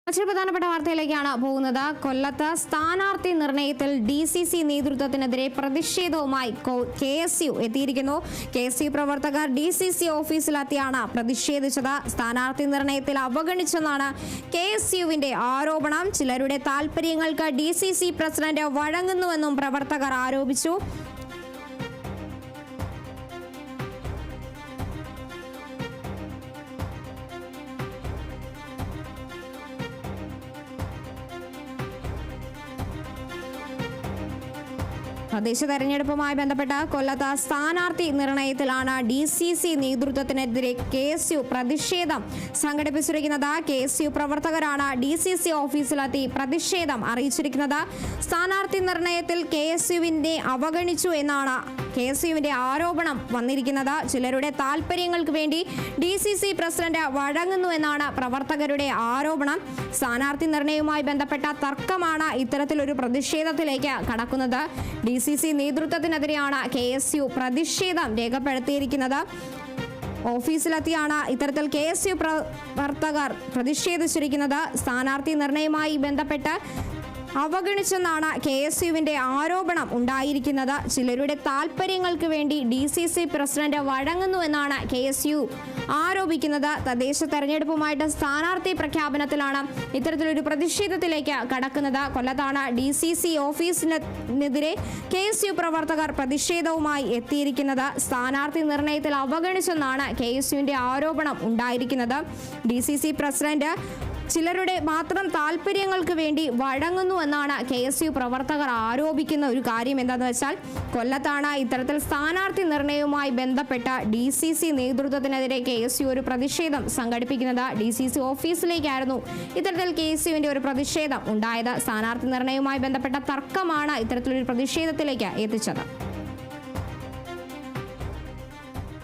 മറ്റൊരു പ്രധാനപ്പെട്ട വാർത്തയിലേക്കാണ് പോകുന്നത്. കൊല്ലത്ത് സ്ഥാനാർത്ഥി നിർണയത്തിൽ DCC നേതൃത്വത്തിനെതിരെ പ്രതിഷേധവുമായി KSU എത്തിയിരിക്കുന്നു. KSU പ്രവർത്തകർ DCC ഓഫീസിലെത്തിയാണ് പ്രതിഷേധിച്ചത്. സ്ഥാനാർത്ഥി നിർണയത്തിൽ അവഗണിച്ചെന്നാണ് KSUവിന്റെ ആരോപണം. ചിലരുടെ താൽപര്യങ്ങൾക്ക് DCC പ്രസിഡന്റ് വഴങ്ങുന്നുവെന്നും പ്രവർത്തകർ ആരോപിച്ചു. തദ്ദേശ തെരഞ്ഞെടുപ്പുമായി ബന്ധപ്പെട്ട കൊല്ലത്ത് സ്ഥാനാർത്ഥി നിർണയത്തിലാണ് DCC നേതൃത്വത്തിനെതിരെ KSU പ്രതിഷേധം സംഘടിപ്പിച്ചിരിക്കുന്നത്. KSU പ്രവർത്തകരാണ് DCC ഓഫീസിലെത്തി പ്രതിഷേധം അറിയിച്ചിരിക്കുന്നത്. സ്ഥാനാർത്ഥി നിർണയത്തിൽ KSUവിനെ അവഗണിച്ചു എന്നാണ് KSUവിന്റെ ആരോപണം വന്നിരിക്കുന്നത്. ചിലരുടെ താൽപര്യങ്ങൾക്ക് വേണ്ടി DCC പ്രസിഡന്റ് വഴങ്ങുന്നുവെന്നാണ് പ്രവർത്തകരുടെ ആരോപണം. സ്ഥാനാർത്ഥി നിർണയവുമായി ബന്ധപ്പെട്ട തർക്കമാണ് ഇത്തരത്തിലൊരു പ്രതിഷേധത്തിലേക്ക് കടക്കുന്നത്. DCC നേതൃത്വത്തിനെതിരെയാണ് KSU പ്രതിഷേധം രേഖപ്പെടുത്തിയിരിക്കുന്നത്. ഓഫീസിലെത്തിയാണ് ഇത്തരത്തിൽ KSU പ്രവർത്തകർ പ്രതിഷേധിച്ചിരിക്കുന്നത്. സ്ഥാനാർത്ഥി നിർണയവുമായി ബന്ധപ്പെട്ട് അവഗണിച്ചെന്നാണ് KSUവിന്റെ ആരോപണം ഉണ്ടായിരിക്കുന്നത്. ചിലരുടെ താൽപര്യങ്ങൾക്ക് വേണ്ടി DCC പ്രസിഡന്റ് വഴങ്ങുന്നുവെന്നാണ് KSU ആരോപിക്കുന്നത്. തദ്ദേശ തെരഞ്ഞെടുപ്പുമായിട്ട് സ്ഥാനാർത്ഥി പ്രഖ്യാപനത്തിലാണ് ഇത്തരത്തിലൊരു പ്രതിഷേധത്തിലേക്ക് കടക്കുന്നത്. കൊല്ലത്താണ് DCC ഓഫീസിനെതിരെ KSU പ്രവർത്തകർ പ്രതിഷേധവുമായി എത്തിയിരിക്കുന്നത്. സ്ഥാനാർത്ഥി നിർണയത്തിൽ അവഗണിച്ചെന്നാണ് KSUവിന്റെ ആരോപണം ഉണ്ടായിരിക്കുന്നത്. DCC പ്രസിഡന്റ് ചിലരുടെ മാത്രം താല്പര്യങ്ങൾക്ക് വേണ്ടി വഴങ്ങുന്നു എന്നാണ് KSU പ്രവർത്തകർ ആരോപിക്കുന്ന ഒരു കാര്യം. എന്താണെന്ന് വെച്ചാൽ കൊല്ലത്താണ് ഇത്തരത്തിൽ സ്ഥാനാർത്ഥി നിർണയവുമായി ബന്ധപ്പെട്ട DCC നേതൃത്വത്തിനെതിരെ KSU ഒരു പ്രതിഷേധം സംഘടിപ്പിക്കുന്നത്. DCC ഓഫീസിലേക്കായിരുന്നു ഇത്തരത്തിൽ KSUവിന്റെ ഒരു പ്രതിഷേധം ഉണ്ടായത്. സ്ഥാനാർത്ഥി നിർണയവുമായി ബന്ധപ്പെട്ട തർക്കമാണ് ഇത്തരത്തിലൊരു പ്രതിഷേധത്തിലേക്ക് എത്തിച്ചത്.